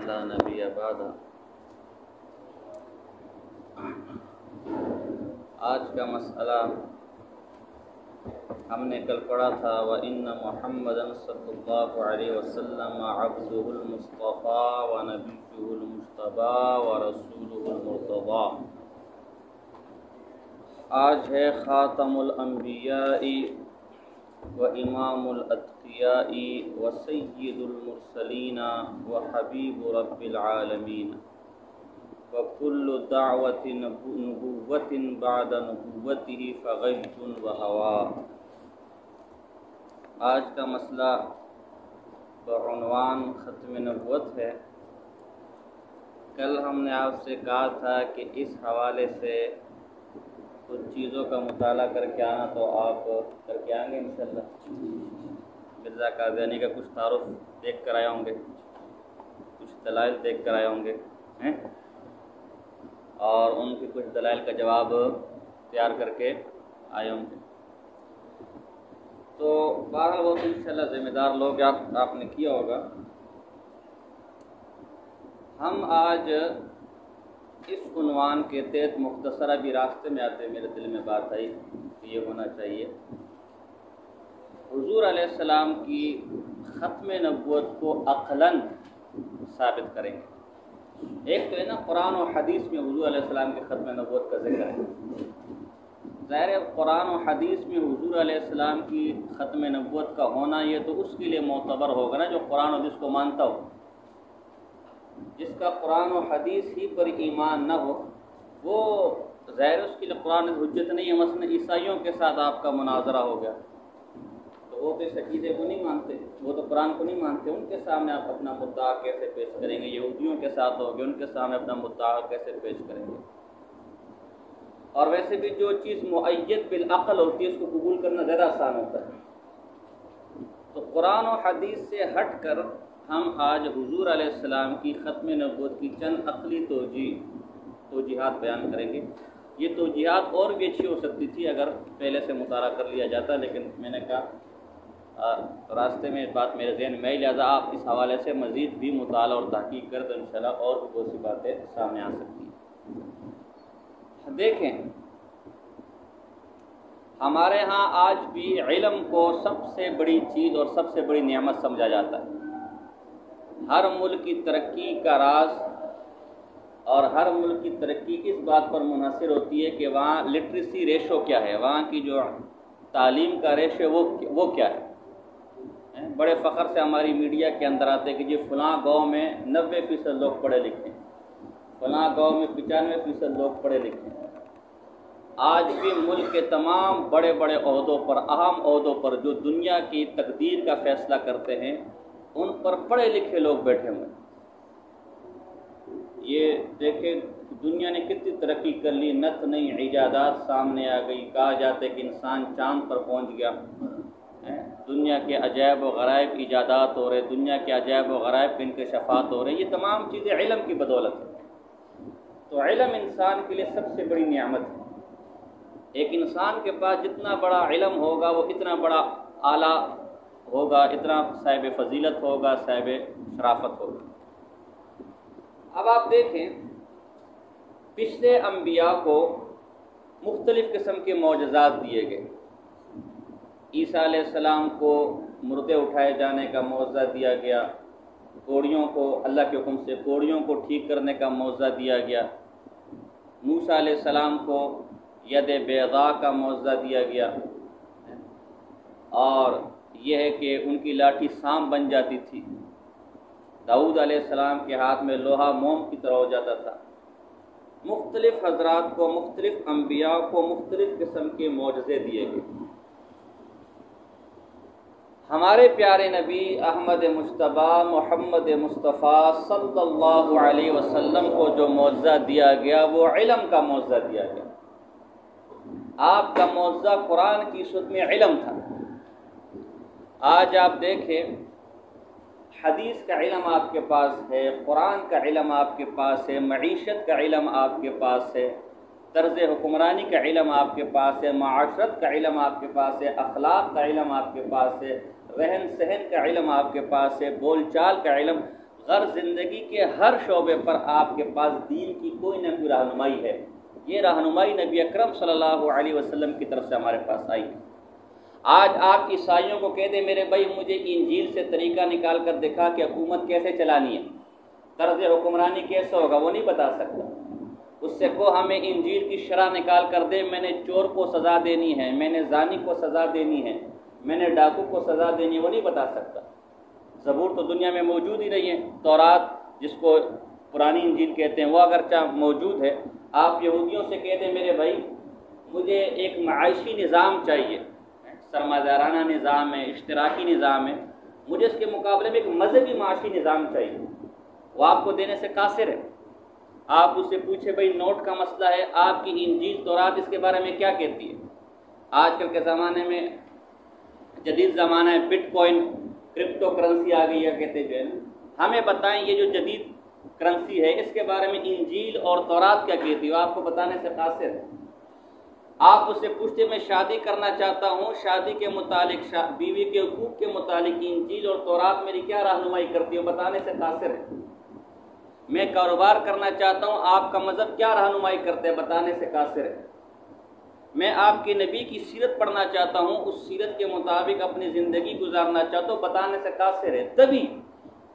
لا نبی بعدہ۔ آج کا مسئلہ ہم نے کل پڑھا تھا وَإِنَّ مُحَمَّدًا صلی اللہ علیہ وسلم عبدہ المصطفیٰ ونبیہ المجتبیٰ ورسولہ المرتضیٰ۔ آج ہے خاتم الانبیاء وامام الاتقیاء وسید المرسلین وحبیب رب العالمین وکل دعوت نبوت بعد نبوته فغیث وہوا۔ آج کا مسئلہ بعنوان ختم نبوت ہے۔ کل ہم نے آپ سے کہا تھا کہ اس حوالے سے کچھ چیزوں کا مطالعہ کر کے آنا، تو آپ کر کے آئیں گے انشاءاللہ۔ مرزا قادیانی کا کچھ تعارف دیکھ کر آئے ہوں گے، کچھ دلائل دیکھ کر آئے ہوں گے اور ان کے کچھ دلائل کا جواب تیار کر کے آئے ہوں گے۔ تو بہرحال وہ تو انشاءاللہ ذمہ دار لوگ آپ نے کیا ہوگا۔ ہم آج اس عنوان کے تحت مختصرہ بھی راستے میں آتے میرے دل میں بات آئی کہ یہ ہونا چاہیے، حضور علیہ السلام کی ختم نبوت کو عقلاً ثابت کریں گے۔ ایک تو ہے نا قرآن و حدیث میں حضور علیہ السلام کی ختم نبوت کا ذکر ہے۔ ظاہر ہے قرآن و حدیث میں حضور علیہ السلام کی ختم نبوت کا ہونا یہ تو اس کے لیے معتبر ہوگا نا جو قرآن و حدیث کو مانتا ہو۔ جس کا قرآن و حدیث ہی پر ایمان نہ ہو وہ ظاہر اس کے لیے قرآن حجت نہیں ہے۔ مثلا عیسائیوں کے ساتھ آپ کا مناظرہ ہو گیا تو وہ تو اس عقیدے کو نہیں مانتے، وہ تو قرآن کو نہیں مانتے، ان کے سامنے آپ اپنا مدعا کیسے پیش کریں گے؟ یہودیوں کے ساتھ ہوگے، ان کے سامنے اپنا مدعا کیسے پیش کریں گے؟ اور ویسے بھی جو چیز مؤید بالعقل ہوتی ہے اس کو قبول کرنا زیادہ آسان ہوتا ہے۔ تو قرآن و حدیث سے ہٹ کر ہم آج حضور علیہ السلام کی ختم نبوت کی چند عقلی توجیحات بیان کریں گے۔ یہ توجیحات اور بھی اچھی ہو سکتی تھی اگر پہلے سے مطالعہ کر لیا جاتا، لیکن میں نے کہا راستے میں بات میرے ذہن میں ہی، لہٰذا آپ اس حوالے سے مزید بھی مطالعہ اور تحقیق کریں تو انشاءاللہ اور بھی بہت سی باتیں سامنے آ سکتی ہیں۔ دیکھیں، ہمارے ہاں آج بھی علم کو سب سے بڑی چیز اور سب سے بڑی نعمت سمجھا جاتا ہے۔ ہر ملک کی ترقی کا راز اور ہر ملک کی ترقی اس بات پر منحصر ہوتی ہے کہ وہاں لٹریسی ریشو کیا ہے، وہاں کی جو تعلیم کا ریشو وہ کیا ہے۔ بڑے فخر سے ہماری میڈیا کے اندر آتے کہ جی فلاں گاؤں میں 90% لوگ پڑھے لکھے ہیں، فلاں گاؤں میں 95% لوگ پڑھے لکھے ہیں۔ آج بھی ملک کے تمام بڑے بڑے عہدوں پر، اہم عہدوں پر جو دنیا کی تقدیر کا فیصلہ کرتے ہیں ان پر پڑھے لکھے لوگ بیٹھے ہوئے ہیں۔ یہ دیکھیں دنیا نے کتنی ترقی کر لی، نت نئی ایجادات سامنے آ گئی، کہا جاتا ہے کہ انسان چاند پر پہنچ گیا، دنیا کے عجائب و غرائب ایجادات ہو رہے، دنیا کے عجائب و غرائب کے انکشافات ہو رہے، یہ تمام چیزیں علم کی بدولت ہے۔ تو علم انسان کے لیے سب سے بڑی نعمت ہے۔ ایک انسان کے پاس جتنا بڑا علم ہوگا وہ اتنا بڑا اعلیٰ ہوگا، اتنا صاحب فضیلت ہوگا، صاحب شرافت ہوگا۔ اب آپ دیکھیں پچھلے انبیاء کو مختلف قسم کے معجزات دیے گئے۔ عیسیٰ علیہ السلام کو مردے اٹھائے جانے کا معجزہ دیا گیا، کوڑیوں کو اللہ کے حکم سے کوڑیوں کو ٹھیک کرنے کا معجزہ دیا گیا، موسیٰ علیہ السلام کو ید بیضاء کا معجزہ دیا گیا، اور یہ ہے کہ ان کی لاٹھی سام بن جاتی تھی۔ داؤد علیہ السلام کے ہاتھ میں لوہا موم کی طرح ہو جاتا تھا۔ مختلف حضرات کو، مختلف انبیاء کو مختلف قسم کے معجزے دیے گئے۔ ہمارے پیارے نبی احمد مجتبیٰ محمد مصطفیٰ صلی اللہ علیہ وسلم کو جو معجزہ دیا گیا وہ علم کا معجزہ دیا گیا۔ آپ کا معجزہ قرآن کی صورت میں علم تھا۔ آج آپ دیکھیں حدیث کا علم آپ کے پاس ہے، قرآن کا علم آپ کے پاس ہے، معیشت کا علم آپ کے پاس ہے، طرز حکمرانی کا علم آپ کے پاس ہے، معاشرت کا علم آپ کے پاس ہے، اخلاق کا علم آپ کے پاس ہے، رہن سہن کا علم آپ کے پاس ہے، بول چال کا علم۔ غرض زندگی کے ہر شعبے پر آپ کے پاس دین کی کوئی نہ کوئی رہنمائی ہے. یہ رہنمائی نبی اکرم صلی اللہ علیہ وسلم کی طرف سے ہمارے پاس آئی ہے. آج آپ عیسائیوں کو کہہ دیں میرے بھائی مجھے انجیل سے طریقہ نکال کر دکھا کہ حکومت کیسے چلانی ہے, طرز حکمرانی کیسا ہوگا, وہ نہیں بتا سکتا. اس سے کو ہمیں انجیل کی شرح نکال کر دے, میں نے چور کو سزا دینی ہے, میں نے زانی کو سزا دینی ہے, میں نے ڈاکو کو سزا دینی ہے, وہ نہیں بتا سکتا. زبور تو دنیا میں موجود ہی نہیں ہے. تورات جس کو پرانی انجیل کہتے ہیں وہ اگرچہ موجود ہے. آپ یہودیوں سے کہہ دیں میرے بھائی مجھے ایک معاشی نظام چاہیے, سرمایہ دارانہ نظام ہے, اشتراکی نظام ہے, مجھے اس کے مقابلے میں ایک مذہبی معاشی نظام چاہیے, وہ آپ کو دینے سے قاصر ہے. آپ اس سے پوچھے بھائی نوٹ کا مسئلہ ہے, آپ کی انجیل تورات اس کے بارے میں کیا کہتی ہے؟ آج کل کے زمانے میں جدید زمانہ ہے, بٹ کوائن کرپٹو کرنسی آ گئی ہے کہتے جو ہے نا, ہمیں بتائیں یہ جو جدید کرنسی ہے اس کے بارے میں انجیل اور تورات کیا کہتی ہے؟ آپ کو بتانے سے قاصر ہے. آپ اس سے پوچھتے میں شادی کرنا چاہتا ہوں, شادی کے متعلق بیوی کے حقوق کے متعلق انجیل اور تورات میری کیا رہنمائی کرتی ہے؟ بتانے سے قاصر ہے. میں کاروبار کرنا چاہتا ہوں, آپ کا مذہب کیا رہنمائی کرتے ہیں؟ بتانے سے قاصر ہے. میں آپ کے نبی کی سیرت پڑھنا چاہتا ہوں, اس سیرت کے مطابق اپنی زندگی گزارنا چاہتا ہوں, بتانے سے قاصر ہے. تبھی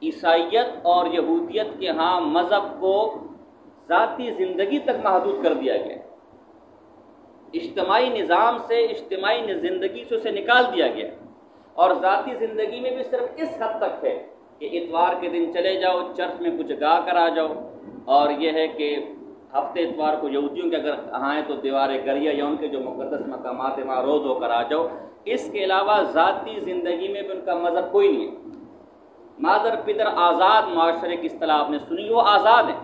عیسائیت اور یہودیت کے ہاں مذہب کو ذاتی زندگی تک محدود کر دیا گیا, اجتماعی نظام سے, اجتماعی زندگی سے اسے نکال دیا گیا, اور ذاتی زندگی میں بھی صرف اس حد تک ہے کہ اتوار کے دن چلے جاؤ چرچ میں کچھ گا کر آ جاؤ, اور یہ ہے کہ ہفتے اتوار کو یہودیوں کے اگر آئیں تو دیوار گریہ یا ان کے جو مقدس مقامات ہیں وہاں روز ہو کر آ جاؤ. اس کے علاوہ ذاتی زندگی میں بھی ان کا مذہب کوئی نہیں ہے. مادر پدر آزاد معاشرے کی اصطلاح آپ نے سنی, وہ آزاد ہیں.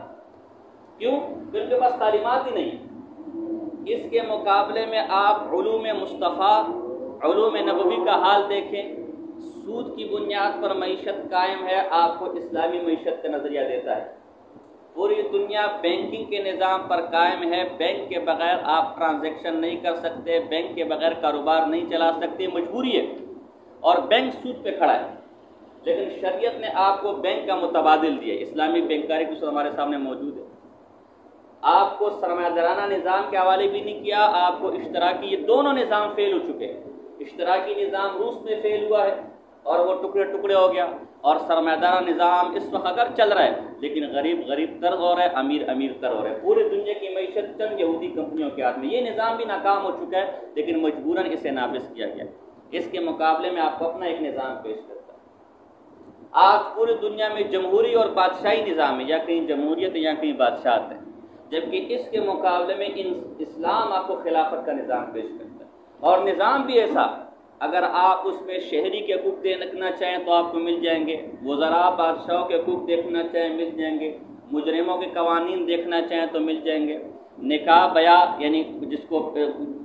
کیوں؟ کہ ان کے پاس تعلیمات ہی نہیں. اس کے مقابلے میں آپ علوم مصطفیٰ, علوم نبوی کا حال دیکھیں. سود کی بنیاد پر معیشت قائم ہے, آپ کو اسلامی معیشت کا نظریہ دیتا ہے. پوری دنیا بینکنگ کے نظام پر قائم ہے, بینک کے بغیر آپ ٹرانزیکشن نہیں کر سکتے, بینک کے بغیر کاروبار نہیں چلا سکتے, مجبوری ہے, اور بینک سود پہ کھڑا ہے. لیکن شریعت نے آپ کو بینک کا متبادل دیا, اسلامی بینکاری کو ہمارے سامنے موجود ہے. آپ کو سرمایہ دارانہ نظام کے حوالے بھی نہیں کیا, آپ کو اشتراکی, یہ دونوں نظام فیل ہو چکے ہیں. اشتراکی نظام روس میں فیل ہوا ہے اور وہ ٹکڑے ٹکڑے ہو گیا, اور سرمایہ دارانہ نظام اس وقت اگر چل رہا ہے لیکن غریب غریب تر ہو رہا ہے, امیر امیر تر ہو رہا ہے. پوری دنیا کی معیشت چند یہودی کمپنیوں کے ہاتھ میں. یہ نظام بھی ناکام ہو چکا ہے لیکن مجبوراً اسے نافذ کیا گیا. اس کے مقابلے میں آپ کو اپنا ایک نظام پیش کرتا ہے. آج پوری دنیا میں جمہوری اور بادشاہی نظام ہے, یا کہیں جمہوریت ہے یا کہیں بادشاہت ہے, جبکہ اس کے مقابلے میں اسلام آپ کو خلافت کا نظام پیش کرتا ہے. اور نظام بھی ایسا, اگر آپ اس میں شہری کے حقوق دیکھنا چاہیں تو آپ کو مل جائیں گے, وزراء بادشاہوں کے حقوق دیکھنا چاہیں مل جائیں گے, مجرموں کے قوانین دیکھنا چاہیں تو مل جائیں گے, نکاح بیاہ یعنی جس کو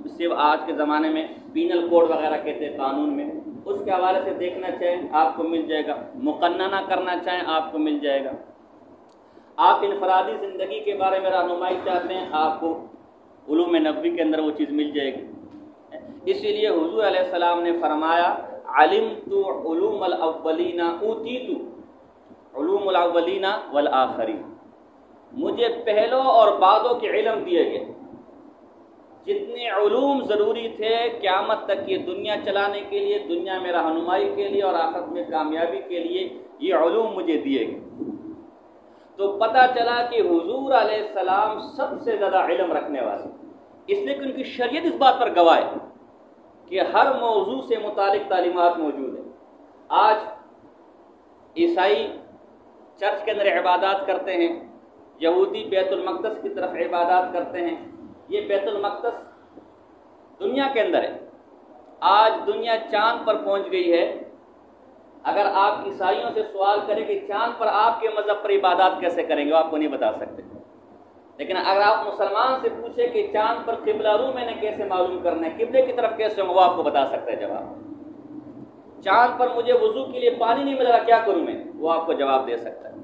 صرف آج کے زمانے میں پینل کوڈ وغیرہ کہتے ہیں قانون میں, اس کے حوالے سے دیکھنا چاہیں آپ کو مل جائے گا, مقننہ کرنا چاہیں آپ کو مل جائے گا. آپ انفرادی زندگی کے بارے میں رہنمائی چاہتے ہیں, آپ کو علوم نبوی کے اندر وہ چیز مل جائے گی. اسی لیے حضور علیہ السلام نے فرمایا علمت علوم الاولین اوتیت علوم الاولین والآخرین, مجھے پہلوں اور بعدوں کے علم دیے گئے. جتنے علوم ضروری تھے قیامت تک یہ دنیا چلانے کے لیے, دنیا میں رہنمائی کے لیے اور آخرت میں کامیابی کے لیے, یہ علوم مجھے دیے گئے. تو پتہ چلا کہ حضور علیہ السلام سب سے زیادہ علم رکھنے والے, اس لیے کہ ان کی شریعت اس بات پر گواہ ہے کہ ہر موضوع سے متعلق تعلیمات موجود ہیں. آج عیسائی چرچ کے اندر عبادات کرتے ہیں, یہودی بیت المقدس کی طرف عبادات کرتے ہیں. یہ بیت المقدس دنیا کے اندر ہے. آج دنیا چاند پر پہنچ گئی ہے. اگر آپ عیسائیوں سے سوال کریں کہ چاند پر آپ کے مذہب پر عبادات کیسے کریں گے, وہ آپ کو نہیں بتا سکتے. لیکن اگر آپ مسلمان سے پوچھیں کہ چاند پر قبلہ رو میں نے کیسے معلوم کرنا ہے, قبلے کی طرف کیسے ہوں, وہ آپ کو بتا سکتا ہے جواب. چاند پر مجھے وضو کے لیے پانی نہیں مل رہا, کیا کروں میں, وہ آپ کو جواب دے سکتا ہے.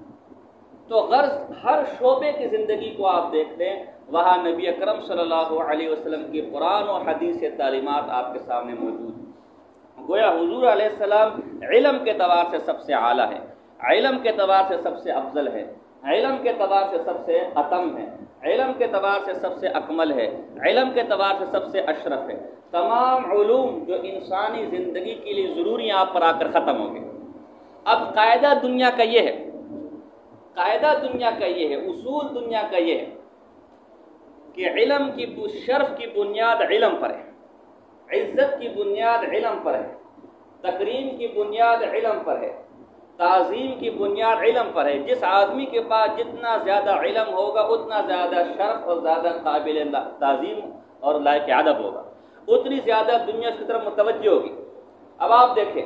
تو غرض ہر شعبے کی زندگی کو آپ دیکھتے ہیں, وہاں نبی اکرم صلی اللہ علیہ وسلم کی قرآن و حدیث سے تعلیمات آپ کے سامنے موجود ہیں. گویا حضور علیہ السلام علم کے اعتبار سے سب سے اعلیٰ ہے. علم کے اعتبار سے سب سے افضل ہے، علم کے اعتبار سے سب سے اتم ہے، علم کے اعتبار سے سب سے اکمل ہے، علم کے اعتبار سے سب سے اشرف ہے۔ تمام علوم جو انسانی زندگی کے لیے ضروری ہیں آپ پر آ کر ختم ہوں گے۔ اب قاعدہ دنیا کا یہ ہے، قاعدہ دنیا کا یہ ہے، اصول دنیا کا یہ ہے کہ علم کی شرف کی بنیاد علم پر ہے، عزت کی بنیاد علم پر ہے، تکریم کی بنیاد علم پر ہے، تعظیم کی بنیاد علم پر ہے۔ جس آدمی کے پاس جتنا زیادہ علم ہوگا اتنا زیادہ شرف اور زیادہ قابل تعظیم اور لائق ادب ہوگا، اتنی زیادہ دنیا اس کی طرف متوجہ ہوگی۔ اب آپ دیکھیں،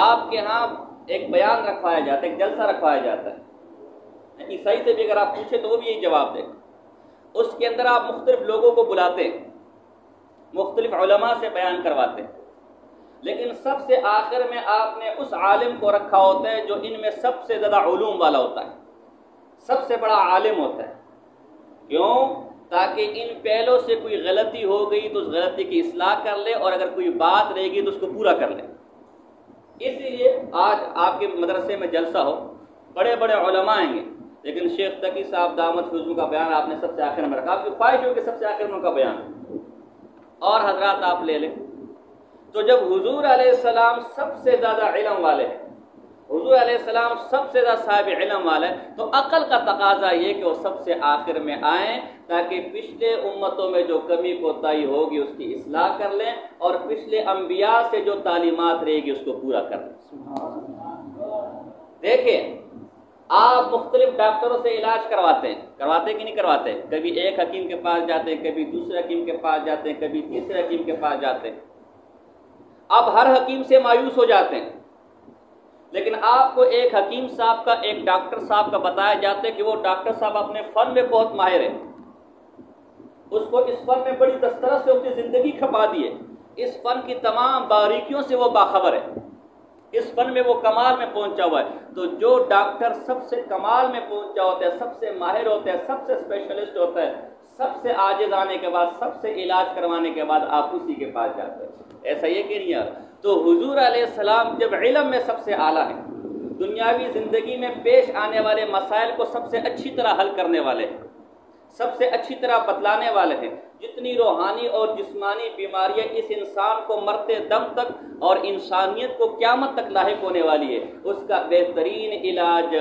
آپ کے ہاں ایک بیان رکھوایا جاتا ہے، ایک جلسہ رکھوایا جاتا ہے، عیسائی سے بھی اگر آپ پوچھیں تو وہ بھی یہی جواب دے گا۔ اس کے اندر آپ مختلف لوگوں کو بلاتے ہیں، مختلف علماء سے بیان کرواتے ہیں، لیکن سب سے آخر میں آپ نے اس عالم کو رکھا ہوتا ہے جو ان میں سب سے زیادہ علوم والا ہوتا ہے، سب سے بڑا عالم ہوتا ہے۔ کیوں؟ تاکہ ان پہلوں سے کوئی غلطی ہو گئی تو اس غلطی کی اصلاح کر لے، اور اگر کوئی بات رہے گی تو اس کو پورا کر لے۔ اس لیے آج آپ کے مدرسے میں جلسہ ہو، بڑے بڑے علماء آئیں گے، لیکن شیخ تقی صاحب دامت فضل کا بیان آپ نے سب سے آخر میں رکھا، آپ کی خواہش ہو کہ سب سے آخر میں ان کا بیان، اور حضرات آپ لے لیں۔ تو جب حضور علیہ السلام سب سے زیادہ علم والے ہیں، حضور علیہ السلام سب سے زیادہ صاحب علم والے ہیں، تو عقل کا تقاضا یہ کہ وہ سب سے آخر میں آئیں تاکہ پچھلے امتوں میں جو کمی کوتاہی ہوگی اس کی اصلاح کر لیں، اور پچھلے انبیاء سے جو تعلیمات رہے گی اس کو پورا کر لیں۔ دیکھیں، آپ مختلف ڈاکٹروں سے علاج کرواتے کہ نہیں کرواتے؟ کبھی ایک حکیم کے پاس جاتے ہیں، کبھی دوسرے حکیم کے پاس جاتے ہیں، کبھی تیسرے حکیم کے پاس جاتے ہیں۔ اب ہر حکیم سے مایوس ہو جاتے ہیں، لیکن آپ کو ایک حکیم صاحب کا، ایک ڈاکٹر صاحب کا بتایا جاتا ہے کہ وہ ڈاکٹر صاحب اپنے فن میں بہت ماہر ہے، اس کو اس فن میں بڑی دسترس سے اپنی زندگی کھپا دی ہے، اس فن کی تمام باریکیوں سے وہ باخبر ہے، اس فن میں وہ کمال میں پہنچا ہوا ہے۔ تو جو ڈاکٹر سب سے کمال میں پہنچا ہوتا ہے، سب سے ماہر ہوتا ہے، سب سے اسپیشلسٹ ہوتا ہے، سب سے عاجز آنے کے بعد، سب سے علاج کروانے کے بعد آپ اسی کے پاس جاتے ہیں۔ ایسا یہ کہ نہیں ہے؟ تو حضور علیہ السلام جب علم میں سب سے اعلیٰ ہیں، دنیاوی زندگی میں پیش آنے والے مسائل کو سب سے اچھی طرح حل کرنے والے ہیں، سب سے اچھی طرح بتلانے والے ہیں، جتنی روحانی اور جسمانی بیماریاں اس انسان کو مرتے دم تک اور انسانیت کو قیامت تک لاحق ہونے والی ہے، اس کا بہترین علاج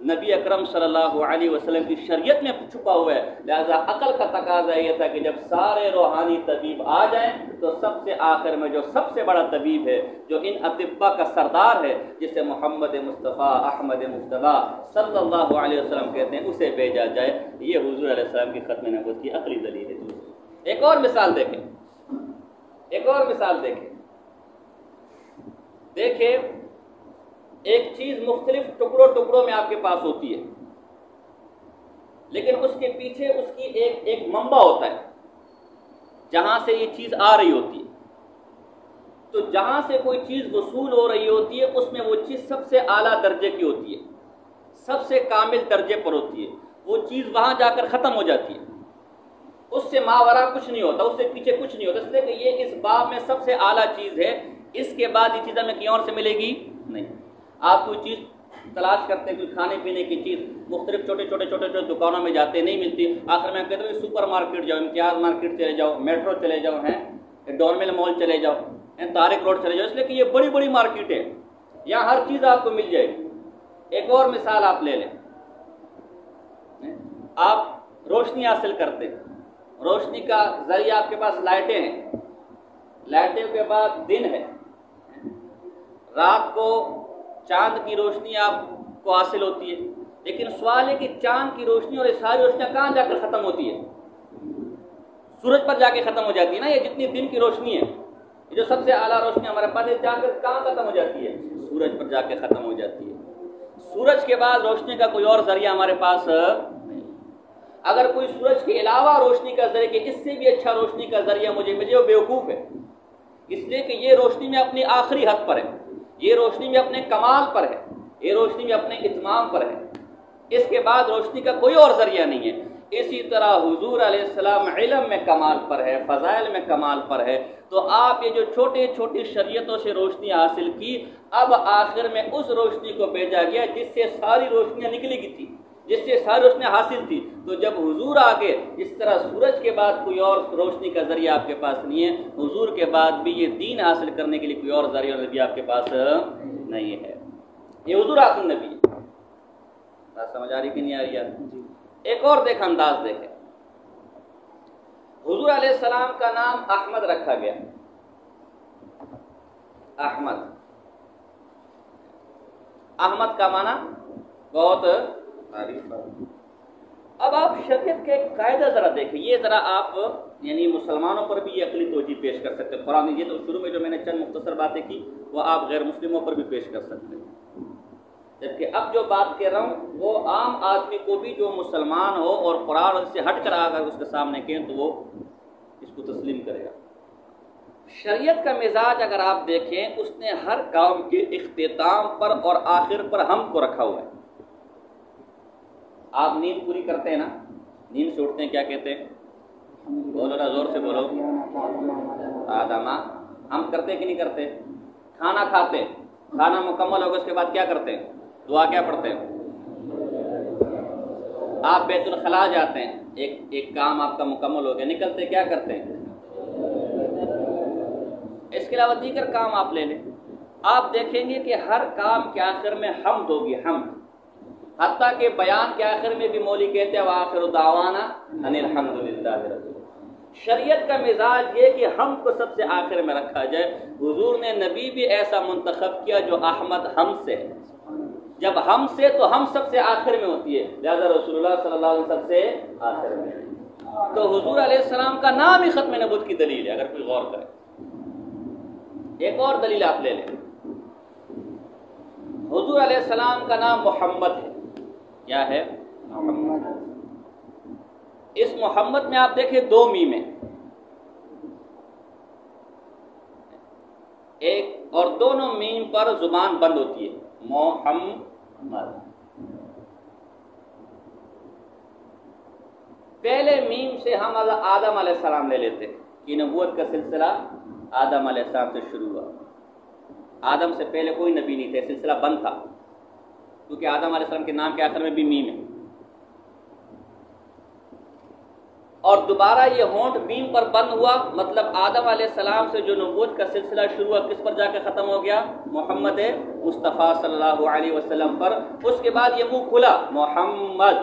نبی اکرم صلی اللہ علیہ وسلم کی شریعت میں چھپا ہوا ہے۔ لہذا عقل کا تقاضا یہ تھا کہ جب سارے روحانی طبیب آ جائیں تو سب سے آخر میں جو سب سے بڑا طبیب ہے، جو ان اطباء کا سردار ہے، جسے محمد مصطفیٰ احمد مصطفیٰ صلی اللہ علیہ وسلم کہتے ہیں، اسے بھیجا جائے۔ یہ حضور علیہ السلام کی ختم نبوت کی عقلی دلیل ہے۔ ایک اور مثال دیکھیں، ایک اور مثال دیکھیں، دیکھیں ایک چیز مختلف ٹکڑوں میں آپ کے پاس ہوتی ہے، لیکن اس کے پیچھے اس کی ایک منبع ہوتا ہے جہاں سے یہ چیز آ رہی ہوتی ہے۔ تو جہاں سے کوئی چیز وصول ہو رہی ہوتی ہے اس میں وہ چیز سب سے اعلیٰ درجے کی ہوتی ہے، سب سے کامل درجے پر ہوتی ہے، وہ چیز وہاں جا کر ختم ہو جاتی ہے، اس سے ماورا کچھ نہیں ہوتا، اس سے پیچھے کچھ نہیں ہوتا، اس لیے کہ یہ اس باب میں سب سے اعلیٰ چیز ہے، اس کے بعد یہ چیز ہمیں کہیں اور سے ملے گی نہیں۔ آپ کوئی چیز تلاش کرتے ہیں، کوئی کھانے پینے کی چیز، مختلف چھوٹے دکانوں میں جاتے نہیں ملتی، آخر میں کہتے ہیں سپر مارکیٹ جاؤ، امتیاز مارکیٹ چلے جاؤ، میٹرو چلے جاؤ، ڈورمل مال چلے جاؤ، طارق روڈ چلے جاؤ، اس لیے کہ یہ بڑی بڑی مارکیٹ ہے، یہاں ہر چیز آپ کو مل جائے گی۔ ایک اور مثال آپ لے لیں، آپ روشنی حاصل کرتے ہیں، روشنی کا ذریعہ آپ کے پاس لائٹیں ہیں، لائٹیں کے بعد دن ہے، رات کو چاند کی روشنی آپ کو حاصل ہوتی ہے، لیکن سوال ہے کہ چاند کی روشنی اور یہ ساری روشنیاں کہاں جا کر ختم ہوتی ہے؟ سورج پر جا کے ختم ہو جاتی ہے نا۔ یہ جتنی دن کی روشنی ہے، یہ جو سب سے اعلیٰ روشنی ہمارے پاس ہے، جا کر کہاں ختم ہو جاتی ہے؟ سورج پر جا کے ختم ہو جاتی ہے۔ سورج کے بعد روشنی کا کوئی اور ذریعہ ہمارے پاس نہیں۔ اگر کوئی سورج کے علاوہ روشنی کا ذریعہ، کہ اس سے بھی اچھا روشنی کا ذریعہ مجھے وہ بیوقوف ہے، اس لیے کہ یہ روشنی میں اپنی آخری حد پر ہے، یہ روشنی میں اپنے کمال پر ہے، یہ روشنی میں اپنے اتمام پر ہے، اس کے بعد روشنی کا کوئی اور ذریعہ نہیں ہے۔ اسی طرح حضور علیہ السلام علم میں کمال پر ہے، فضائل میں کمال پر ہے، تو آپ یہ جو چھوٹی چھوٹی شریعتوں سے روشنی حاصل کی، اب آخر میں اس روشنی کو بھیجا گیا جس سے ساری روشنیاں نکلی کی تھی، جس سے ساری روشنی حاصل تھی۔ تو جب حضور آگے اس طرح سورج کے بعد کوئی اور روشنی کا ذریعہ آپ کے پاس نہیں ہے، حضور کے بعد بھی یہ دین حاصل کرنے کے لیے کوئی اور ذریعہ آپ کے پاس نہیں ہے۔ یہ حضور آخر نبی ہے۔ بات سمجھ آ رہی کہ نہیں آ رہی ہے؟ ایک اور انداز دیکھیں، حضور علیہ السلام کا نام احمد رکھا گیا، احمد۔ احمد کا معنی بہت تعریف۔ اب آپ شریعت کے ایک قاعدہ ذرا دیکھیں، یہ ذرا آپ یعنی مسلمانوں پر بھی یہ عقلی توجہ پیش کر سکتے ہیں۔ قرآن یہ تو شروع میں جو میں نے چند مختصر باتیں کی وہ آپ غیر مسلموں پر بھی پیش کر سکتے ہیں، جبکہ اب جو بات کہہ رہا ہوں وہ عام آدمی کو بھی جو مسلمان ہو اور قرآن سے ہٹ کر اگر اس کے سامنے کہیں تو وہ اس کو تسلیم کرے گا۔ شریعت کا مزاج اگر آپ دیکھیں، اس نے ہر کام کے اختتام پر اور آخر پر ہم کو رکھا ہوا ہے۔ آپ نیند پوری کرتے ہیں نا، نیند سے اٹھتے ہیں کیا کہتے ہیں؟ بولو نا، زور سے بولو، آدمہ۔ ہم کرتے کہ نہیں کرتے؟ کھانا کھاتے، کھانا مکمل ہوگا اس کے بعد کیا کرتے ہیں؟ دعا کیا پڑھتے ہیں؟ آپ بیت الخلاء جاتے ہیں، ایک کام آپ کا مکمل ہو گیا، نکلتے کیا کرتے ہیں؟ اس کے علاوہ دیگر کام آپ لے لیں، آپ دیکھیں گے کہ ہر کام کے آخر میں حمد ہوگی، حمد۔ حتیٰ کہ بیان کے آخر میں بھی مولوی کہتے ہیں وآخر دعوانا ان الحمد للہ رب العالمین۔ شریعت کا مزاج یہ کہ ہم کو سب سے آخر میں رکھا جائے۔ حضور نے نبی بھی ایسا منتخب کیا جو احمد ہم سے ہے۔ جب ہم سے تو ہم سب سے آخر میں ہوتی ہے، لہذا رسول اللہ صلی اللہ علیہ وسلم سب سے آخر میں۔ تو حضور علیہ السلام کا نام ہی ختم نبوت کی دلیل ہے، اگر کوئی غور کرے۔ ایک اور دلیل آپ لے لیں، حضور علیہ السلام کا نام محمد ہے۔ کیا ہے؟ محمد۔ اس محمد میں آپ دیکھیں دو میم ہیں، ایک اور دونوں میم پر زبان بند ہوتی ہے، محمد۔ پہلے میم سے ہم آدم علیہ السلام لے لیتے کہ نبوت کا سلسلہ آدم علیہ السلام سے شروع ہوا۔ آدم سے پہلے کوئی نبی نہیں تھے، سلسلہ بند تھا، کیونکہ آدم علیہ السلام کے نام کے آخر میں بھی میم ہے۔ اور دوبارہ یہ ہونٹ میم پر بند ہوا، مطلب آدم علیہ السلام سے جو نبوت کا سلسلہ شروع ہوا کس پر جا کے ختم ہو گیا؟ محمد مصطفیٰ صلی اللہ علیہ وسلم پر۔ اس کے بعد یہ منہ کھلا، محمد،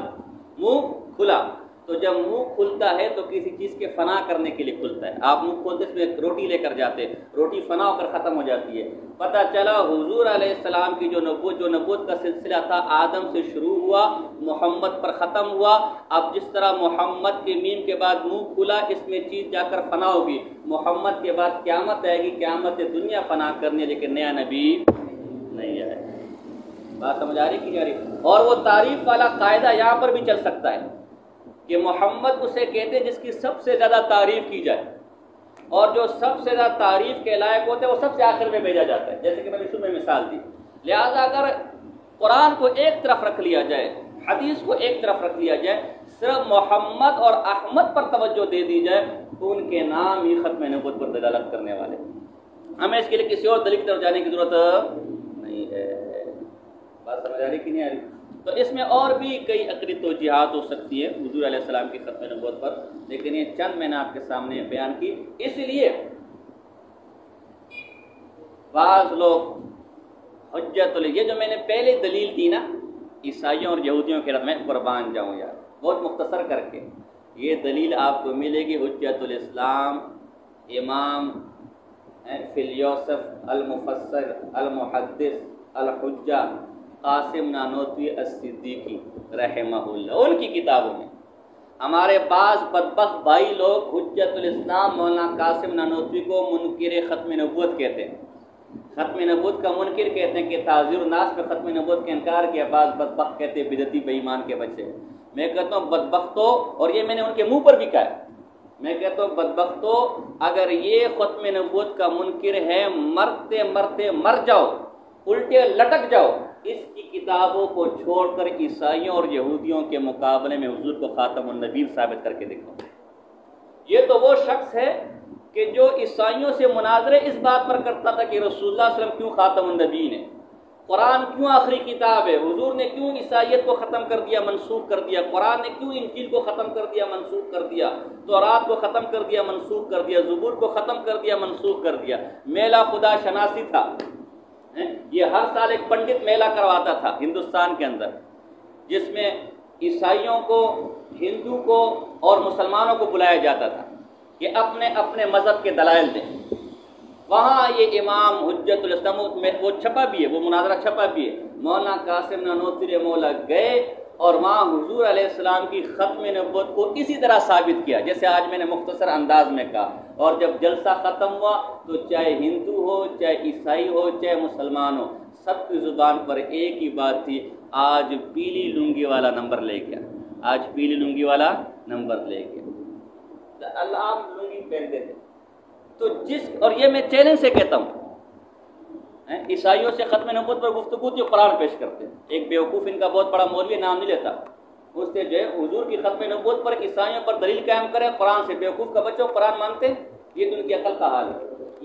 منہ کھلا۔ تو جب منہ کھلتا ہے تو کسی چیز کے فنا کرنے کے لیے کھلتا ہے۔ آپ منہ کھولتے اس میں روٹی لے کر جاتے، روٹی فنا ہو کر ختم ہو جاتی ہے۔ پتہ چلا حضور علیہ السلام کی جو نبوت کا سلسلہ تھا آدم سے شروع ہوا، محمد پر ختم ہوا۔ اب جس طرح محمد کے میم کے بعد منہ کھلا، اس میں چیز جا کر فنا ہوگی۔ محمد کے بعد قیامت آئے گی، قیامت سے دنیا فنا کرنے، لیکن نیا نبی نہیں آئے۔ بات سمجھ آ رہی کہ نہیں آ رہی؟ اور وہ تعریف والا قاعدہ یہاں پر بھی چل سکتا ہے کہ محمد اسے کہتے ہیں جس کی سب سے زیادہ تعریف کی جائے، اور جو سب سے زیادہ تعریف کے لائق ہوتے ہیں وہ سب سے آخر میں بھیجا جاتا ہے، جیسے کہ میں نے شروع میں مثال دی۔ لہذا اگر قرآن کو ایک طرف رکھ لیا جائے، حدیث کو ایک طرف رکھ لیا جائے، صرف محمد اور احمد پر توجہ دے دی جائے تو ان کے نام ہی ختم نبوت پر دلالت کرنے والے۔ ہمیں اس کے لیے کسی اور دلیل کی طرف جانے کی ضرورت نہیں ہے۔ بات سمجھ آ رہی کہ نہیں آ رہی؟ تو اس میں اور بھی کئی عقلی توجیہات ہو سکتی ہے حضور علیہ السلام کی ختم نبوت پر، لیکن یہ چند میں نے آپ کے سامنے بیان کی۔ اس لیے بعض لوگ حجت یہ جو میں نے پہلے دلیل دی نا عیسائیوں اور یہودیوں کے رد میں قربان جاؤں یار، بہت مختصر کر کے یہ دلیل آپ کو ملے گی حجت الاسلام امام فی الیوسف المفسر المحدث الحجہ قاسم نانوتوی الصدیقی رحمہ اللہ، ان کی کتابوں میں۔ ہمارے بعض بدبخت بھائی لوگ حجت الاسلام مولانا قاسم نانوتوی کو منکر ختم نبوت کہتے ہیں، ختم نبوت کا منکر کہتے ہیں کہ تعزیر الناس میں ختم نبوت کا انکار کیا۔ بعض بدبخت کہتے ہیں بدعتی بے ایمان کے بچے۔ میں کہتا ہوں بدبختو، اور یہ میں نے ان کے منہ پر بھی کہا ہے، میں کہتا ہوں بدبختو اگر یہ ختم نبوت کا منکر ہے، مرتے مرتے مر جاؤ، الٹے لٹک جاؤ، اس کی کتابوں کو چھوڑ کر عیسائیوں اور یہودیوں کے مقابلے میں حضور کو خاتم النبیین ثابت کر کے دکھاؤ۔ یہ تو وہ شخص ہے کہ جو عیسائیوں سے مناظرے اس بات پر کرتا تھا کہ رسول اللہ صلی اللہ علیہ وسلم کیوں خاتم النبیین ہے، قرآن کیوں آخری کتاب ہے، حضور نے کیوں عیسائیت کو ختم کر دیا، منسوخ کر دیا، قرآن نے کیوں انجیل کو ختم کر دیا، منسوخ کر دیا، تورات کو ختم کر دیا، منسوخ کر دیا، زبور کو ختم کر دیا، منسوخ کر دیا۔ میلہ خدا شناسی تھا، یہ ہر سال ایک پنڈت میلہ کرواتا تھا ہندوستان کے اندر، جس میں عیسائیوں کو، ہندو کو اور مسلمانوں کو بلایا جاتا تھا کہ اپنے اپنے مذہب کے دلائل دیں۔ وہاں یہ امام حجت الاسلام میں وہ چھپا بھی ہے، وہ مناظرہ چھپا بھی ہے، مولانا قاسم نانوتوی مولا گئے اور وہاں حضور علیہ السلام کی ختم نبوت کو اسی طرح ثابت کیا جیسے آج میں نے مختصر انداز میں کہا۔ اور جب جلسہ ختم ہوا تو چاہے ہندو ہو، چاہے عیسائی ہو، چاہے مسلمان ہو، سب کی زبان پر ایک ہی بات تھی، آج پیلی لنگی والا نمبر لے گیا، آج پیلی لنگی والا نمبر لے گیا۔ اللہ عام لنگی پہنتے تھے تو اور یہ میں چیلنج سے کہتا ہوں، عیسائیوں سے ختم نبوت پر گفتگو تھی، قرآن پیش کرتے ہیں۔ ایک بیوقوف ان کا بہت بڑا مولوی، نام نہیں لیتا، اس سے جو ہے حضور کی ختم نبوت پر عیسائیوں پر دلیل قائم کرے قرآن سے۔ بیوقوف کا بچوں قرآن مانتے ہیں، یہ تو ان کی عقل کا حال ہے۔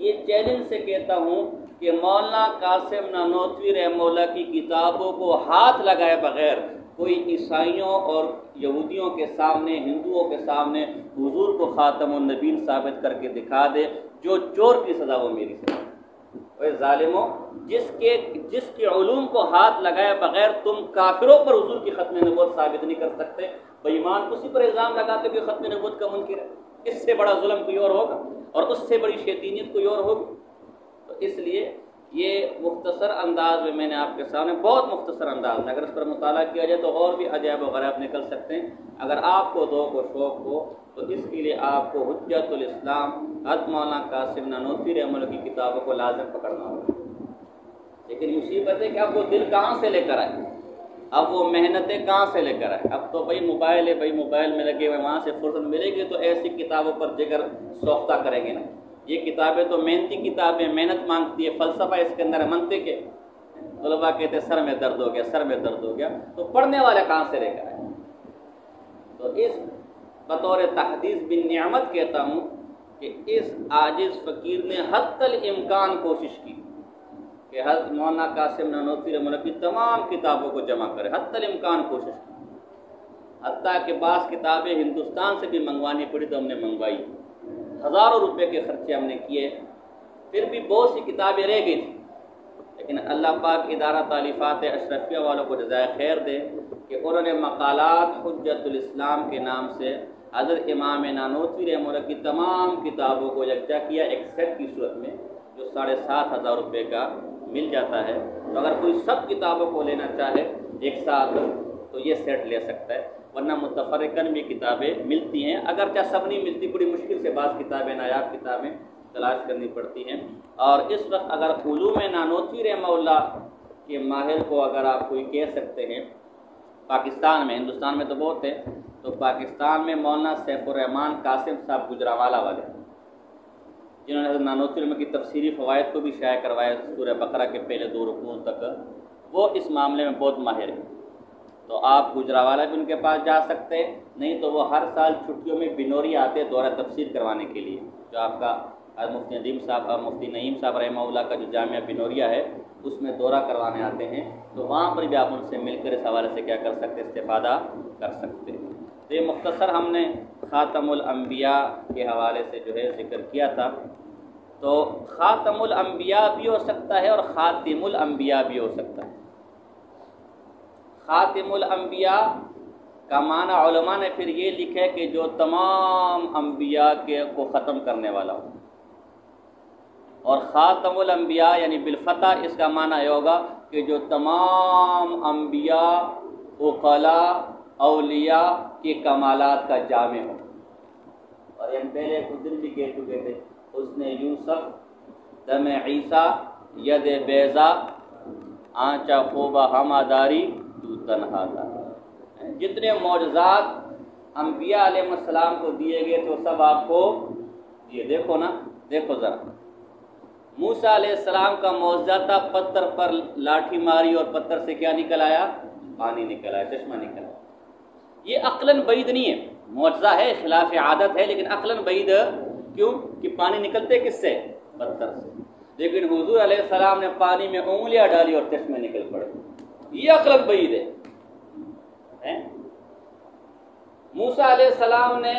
یہ چیلنج سے کہتا ہوں کہ مولانا قاسم نانوتوی رحمہ اللہ کی کتابوں کو ہاتھ لگائے بغیر کوئی عیسائیوں اور یہودیوں کے سامنے، ہندوؤں کے سامنے حضور کو خاتم النبیین ثابت کر کے دکھا دے، جو چور کی سزا وہ میری سزا۔ اے ظالموں، جس کے علوم کو ہاتھ لگائے بغیر تم کافروں پر حضور کی ختم نبوت ثابت نہیں کر سکتے، بے ایمان اسی پر الزام لگاتے کہ ختم نبوت کا منکر ہے، اس سے بڑا ظلم کوئی اور ہوگا اور اس سے بڑی شیطینیت کوئی اور ہوگی۔ تو اس لیے یہ مختصر انداز میں نے آپ کے سامنے، بہت مختصر انداز میں، اگر اس پر مطالعہ کیا جائے تو اور بھی عجائب و غرائب نکل سکتے ہیں۔ اگر آپ کو ذوق و شوق ہو تو اس کے لیے آپ کو حجت الاسلام حضرت مولانا قاسم نانوتوی رحمہ اللہ کی کتابوں کو لازم پکڑنا ہوگا۔ لیکن مصیبت ہے کہ اب وہ دل کہاں سے لے کر آئے، اب وہ محنتیں کہاں سے لے کر آئے؟ اب تو بھائی موبائل ہے، بھائی موبائل میں لگے ہوئے، وہاں سے فرصت ملے گی تو ایسی کتابوں پر جگر سوختہ کریں گے نا۔ یہ کتابیں تو محنتی کتابیں، محنت مانگتی ہے، فلسفہ اس کے اندر ہے، منطق ہے۔ طلباء کہتے ہیں سر میں درد ہو گیا، سر میں درد ہو گیا، تو پڑھنے والے کہاں سے لے کر آئے؟ تو اس بطور تحدیث بن نعمت کہتا ہوں کہ اس عاجز فقیر نے حتی الامکان کوشش کی کہ حضرت مولانا قاسم نانوتوی رحمہ اللہ کی تمام کتابوں کو جمع کرے، حتی الامکان کوشش کی، حتیٰ کہ بعض کتابیں ہندوستان سے بھی منگوانی پڑی تو ہم نے منگوائی، ہزاروں روپے کے خرچے ہم نے کیے، پھر بھی بہت سی کتابیں رہ گئی تھیں۔ لیکن اللہ پاک ادارہ تالیفات اشرفیہ والوں کو جزائے خیر دے کہ انہوں نے مقالات حجت الاسلام کے نام سے حضرت امام نانوتوی رحمہ اللہ کی تمام کتابوں کو یکجا کیا ایک سیٹ کی صورت میں، جو 7,500 روپے کا مل جاتا ہے۔ تو اگر کوئی سب کتابوں کو لینا چاہے ایک ساتھ تو یہ سیٹ لے سکتا ہے، ورنہ متفرقاً بھی کتابیں ملتی ہیں، اگرچہ سب نہیں ملتی، بڑی مشکل سے بعض کتابیں، نایاب کتابیں تلاش کرنی پڑتی ہیں۔ اور اس وقت اگر علوم نانوتوی رحمہ اللہ کے ماہر کو اگر آپ کوئی کہہ سکتے ہیں پاکستان میں، ہندوستان میں تو بہت ہے، تو پاکستان میں مولانا سیف الرحمان قاسم صاحب گجرانوالہ والے، جنہوں نے حضرت نانوتوی رحمہ کی تفسیری فوائد کو بھی شائع کروایا سورہ بقرہ کے پہلے 2 رکوع تک، وہ اس معاملے میں بہت ماہر ہیں۔ تو آپ گجرانوالہ بھی ان کے پاس جا سکتے ہیں، نہیں تو وہ ہر سال چھٹیوں میں بنوری آتے دورہ تفسیر کروانے کے لیے، جو آپ کا مفتی نعیم صاحب رحمہ اللہ کا جو جامعہ بنوریہ ہے اس میں دورہ کروانے آتے ہیں، تو وہاں پر بھی آپ ان سے مل کر اس حوالے سے کیا کر سکتے، استفادہ کر سکتے ہیں۔ تو یہ مختصر ہم نے خاتم الانبیاء کے حوالے سے جو ہے ذکر کیا تھا۔ تو خاتم الانبیاء بھی ہو سکتا ہے اور خاتم الانبیاء بھی ہو سکتا ہے۔ خاتم الانبیاء کا معنی علماء نے پھر یہ لکھا ہے کہ جو تمام انبیاء کو ختم کرنے والا ہو، اور خاتم الانبیاء یعنی بالفتح اس کا معنی یہ ہوگا کہ جو تمام انبیاء، عقلاء، اولیاء کے کمالات کا جامع ہو۔ اور ہم پہلے کچھ دن بھی کہہ چکے تھے، حسن یوسف، دم عیسیٰ، ید بیضا، آنچا خوبہ ہماداری تو تنہا دار۔ جتنے معجزات انبیاء علیہ السلام کو دیے گئے تو سب آپ کو یہ دیکھو نا، دیکھو ذرا، موسیٰ علیہ السلام کا معجزہ تھا، پتھر پر لاٹھی ماری اور پتھر سے کیا نکل آیا؟ پانی نکل آیا، چشمہ نکل آیا۔ یہ عقلاً بعید نہیں ہے، معجزہ ہے، خلاف عادت ہے، لیکن عقلاً بعید کیوں؟ کہ پانی نکلتے کس سے؟ پتھر سے۔ لیکن حضور علیہ السلام نے پانی میں انگلیاں ڈالی اور چشمے نکل پڑے، یہ عقلاً بعید ہے۔ موسیٰ علیہ السلام نے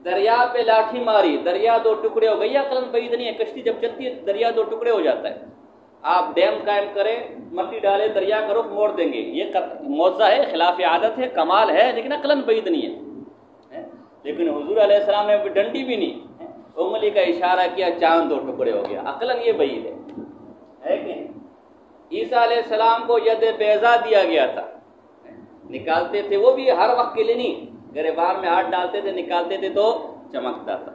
دریا پہ لاٹھی ماری، دریا دو ٹکڑے ہو گئے، یہ عقلاً بعید نہیں ہے۔ کشتی جب چلتی ہے دریا دو ٹکڑے ہو جاتا ہے، آپ ڈیم قائم کریں، مٹی ڈالیں، دریا کا رخ موڑ دیں گے، یہ معجزہ ہے، خلاف عادت ہے، کمال ہے، لیکن عقلاً بعید نہیں ہے۔ لیکن حضور علیہ السلام نے ڈنڈی بھی نہیں، انگلی کا اشارہ کیا، چاند دو ٹکڑے ہو گیا، عقلاً یہ بعید ہے کہ عیسیٰ علیہ السلام کو ید بیضا دیا گیا تھا، نکالتے تھے، وہ بھی ہر وقت کے لیے نہیں، گریبان میں ہاتھ ڈالتے تھے، نکالتے تھے تو چمکتا تھا۔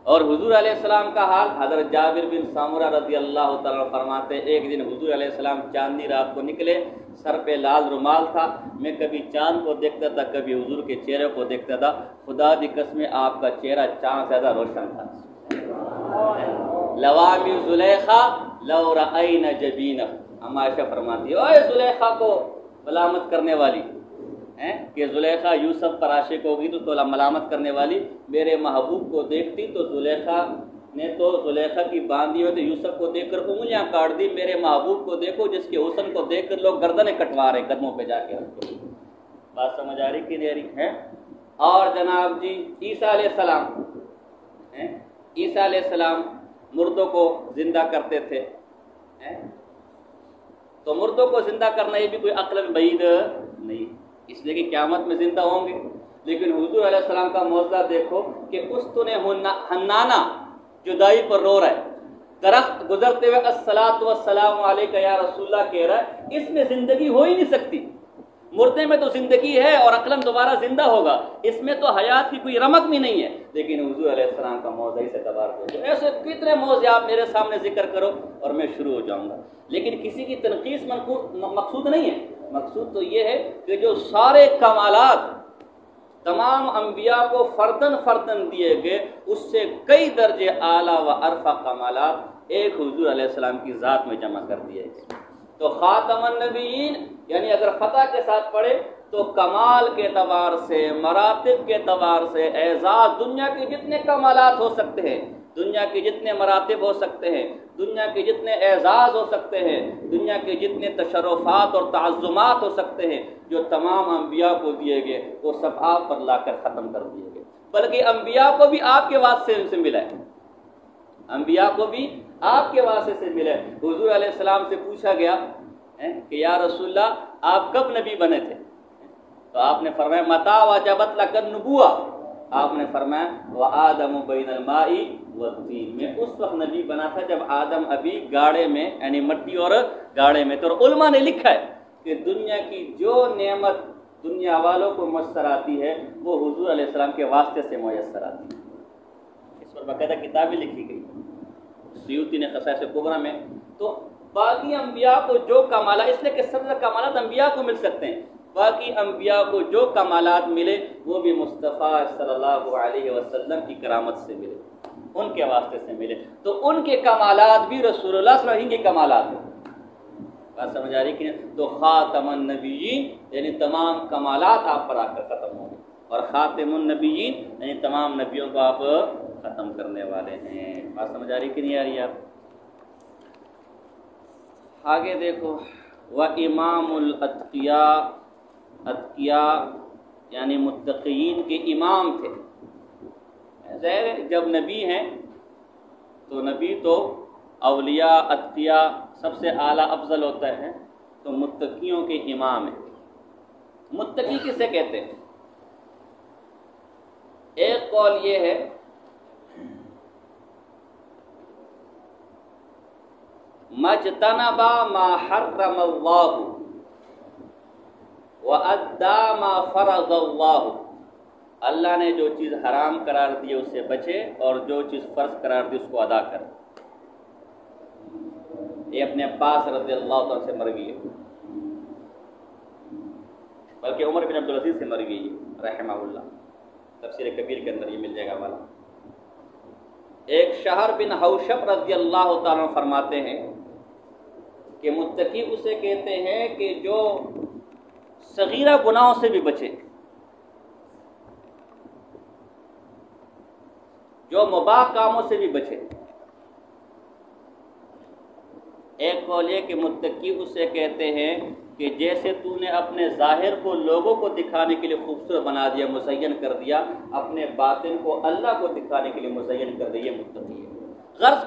اور حضور علیہ السلام کا حال، حضرت جابر بن سامورہ رضی اللہ تعالیٰ فرماتے ہیں، ایک دن حضور علیہ السلام چاندنی رات کو نکلے، سر پہ لال رومال تھا، میں کبھی چاند کو دیکھتا تھا، کبھی حضور کے چہرے کو دیکھتا تھا، خدا دی قسم آپ کا چہرہ چاند سے زیادہ روشن تھا۔ لوامی زلیخا لو رأین جبینہ، عائشہ فرماتی ہے، اوے زلیخا کو ملامت کرنے والی کہ زلیخا یوسف پر عاشق ہوگی تو ملامت کرنے والی، میرے محبوب کو دیکھتی تو زلیخا نے تو زلیخا کی باندھی ہوئی تو یوسف کو دیکھ کر انگلیاں کاٹ دی، میرے محبوب کو دیکھو جس کے حسن کو دیکھ کر لوگ گردنیں کٹوا رہے قدموں پہ جا کے۔ بات سمجھ آ رہی کہ نہیں آ رہی ہے؟ اور جناب جی عیسیٰ علیہ السلام، عیسیٰ علیہ السلام مردوں کو زندہ کرتے تھے، تو مردوں کو زندہ کرنا یہ بھی کوئی عقلاً بعید نہیں، اس لیے کہ قیامت میں زندہ ہوں گے۔ لیکن حضور علیہ السلام کا معجزہ دیکھو کہ استن حنانہ جدائی پر رو رہا ہے، درخت گزرتے ہوئے الصلاۃ والسلام علیک یا رسول اللہ کہہ رہا ہے، اس میں زندگی ہو ہی نہیں سکتی، مردے میں تو زندگی ہے اور عقلاً دوبارہ زندہ ہوگا، اس میں تو حیات کی کوئی رمق بھی نہیں ہے، لیکن حضور علیہ السلام کا معجزہ سے تبارک ہو گیا۔ ایسے کتنے معجزے آپ میرے سامنے ذکر کرو اور میں شروع ہو جاؤں گا، لیکن کسی کی تنقیص مقصود نہیں ہے، مقصود تو یہ ہے کہ جو سارے کمالات تمام انبیاء کو فردن فردن دیے گئے، اس سے کئی درجے اعلیٰ و ارفع کمالات ایک حضور علیہ السلام کی ذات میں جمع کر دیے۔ تو خاتم النبیین یعنی اگر فتح کے ساتھ پڑھے تو کمال کے اعتبار سے، مراتب کے اعتبار سے، اعزاز، دنیا کے جتنے کمالات ہو سکتے ہیں، دنیا کے جتنے مراتب ہو سکتے ہیں، دنیا کے جتنے اعزاز ہو سکتے ہیں، دنیا کے جتنے تشرفات اور تعظمات ہو سکتے ہیں، جو تمام انبیاء کو دیے گئے وہ سب آپ پر لا کر ختم کر دیے گئے، بلکہ انبیاء کو بھی آپ کے واسطے سے ملا ہے، انبیاء کو بھی آپ کے واسطے سے ملا ہے۔ حضور علیہ السلام سے پوچھا گیا کہ یا رسول اللہ آپ کب نبی بنے تھے؟ تو آپ نے فرمایا متا وجبت لک النبوہ، آپ نے فرمایا وآدم بین الماء والطین، میں اس وقت نبی بنا تھا جب آدم ابھی گاڑے میں یعنی مٹی اور گاڑے میں تھے۔ اور علماء نے لکھا ہے کہ دنیا کی جو نعمت دنیا والوں کو میسر آتی ہے وہ حضور علیہ السلام کے واسطے سے میسر آتی ہے، اس پر باقاعدہ کتابیں لکھی گئی، سیوطی نے خصائص کبریٰ میں۔ تو باقی انبیاء کو جو کمالات، اس لیے کہ سب سے کمالات انبیاء کو مل سکتے ہیں، باقی انبیاء کو جو کمالات ملے وہ بھی مصطفیٰ صلی اللہ علیہ وسلم کی کرامت سے ملے، ان کے واسطے سے ملے، تو ان کے کمالات بھی رسول اللہ صلی اللہ علیہ وسلم کے کمالات ہیں۔ بات سمجھ آ رہی کہ نہیں؟ تو خاتم النبیین یعنی تمام کمالات آپ پر آ کر ختم ہوں گے، اور خاتم النبیین یعنی تمام نبیوں کو آپ ختم کرنے والے ہیں۔ بات سمجھ آ رہی کہ نہیں آ رہی؟ آپ آگے دیکھو، وَإِمَامُ الْأَتْقِيَاءِ، اتقیاء یعنی متقین کے امام تھے۔ ظاہر ہے جب نبی ہیں تو نبی تو اولیاء اتقیاء سب سے اعلیٰ افضل ہوتا ہے، تو متقیوں کے امام ہیں۔ متقی کسے کہتے ہیں؟ ایک قول یہ ہے مجتنب ما حرم اللہ وَأَدَّى مَا فَرَضَ اللَّهُ، اللہ نے جو چیز حرام قرار دی اسے بچے اور جو چیز فرض قرار دی اس کو ادا کرے۔ یہ اپنے عباس رضی اللہ عنہ سے مروی ہے، بلکہ عمر بن عبدالعزیز سے مروی ہے رحمہ اللہ، تفسیر کبیر کے اندر یہ مل جائے گا والا۔ ایک شہر بن حوشب رضی اللہ تعالیٰ فرماتے ہیں کہ متقی اسے کہتے ہیں کہ جو صغیرہ گناہوں سے بھی بچے، جو مباح کاموں سے بھی بچے۔ ایک قول یہ کہ متقی اسے کہتے ہیں کہ جیسے تو نے اپنے ظاہر کو لوگوں کو دکھانے کے لیے خوبصورت بنا دیا، مزین کر دیا، اپنے باطن کو اللہ کو دکھانے کے لیے مزین کر دیا، یہ متقی ہے۔ غرض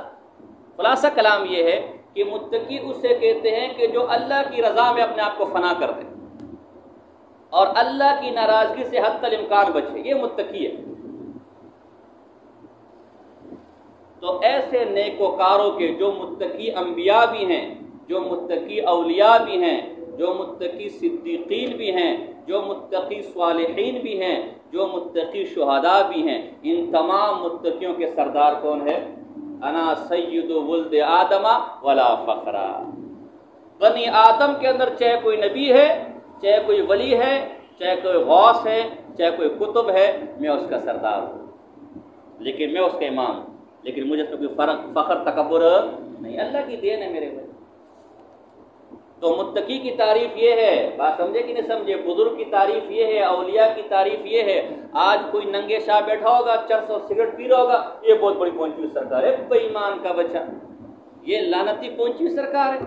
خلاصہ کلام یہ ہے کہ متقی اسے کہتے ہیں کہ جو اللہ کی رضا میں اپنے آپ کو فنا کر دے اور اللہ کی ناراضگی سے حتی الامکان بچے، یہ متقی ہے۔ تو ایسے نیکوکاروں کے جو متقی انبیاء بھی ہیں، جو متقی اولیاء بھی ہیں، جو متقی صدیقین بھی ہیں، جو متقی صالحین بھی ہیں، جو متقی شہداء بھی ہیں، ان تمام متقیوں کے سردار کون ہے؟ انا سید ولد آدم ولا فخر۔ بنی آدم کے اندر چاہے کوئی نبی ہے، چاہے کوئی ولی ہے، چاہے کوئی غوث ہے، چاہے کوئی قطب ہے، میں اس کا سردار ہوں، لیکن میں اس کا امام ہوں، لیکن مجھے تو کوئی فخر تکبر نہیں، اللہ کی دین ہے میرے بھائی۔ تو متقی کی تعریف یہ ہے، بات سمجھے کہ نہیں سمجھے؟ بزرگ کی تعریف یہ ہے، اولیاء کی تعریف یہ ہے۔ آج کوئی ننگے شاہ بیٹھا ہوگا، چرس اور سگریٹ پی رہا ہوگا، یہ بہت بڑی پہنچی ہوئی سرکار ہے، بے ایمان کا بچہ، یہ لعنتی پہنچی ہوئی سرکار ہے،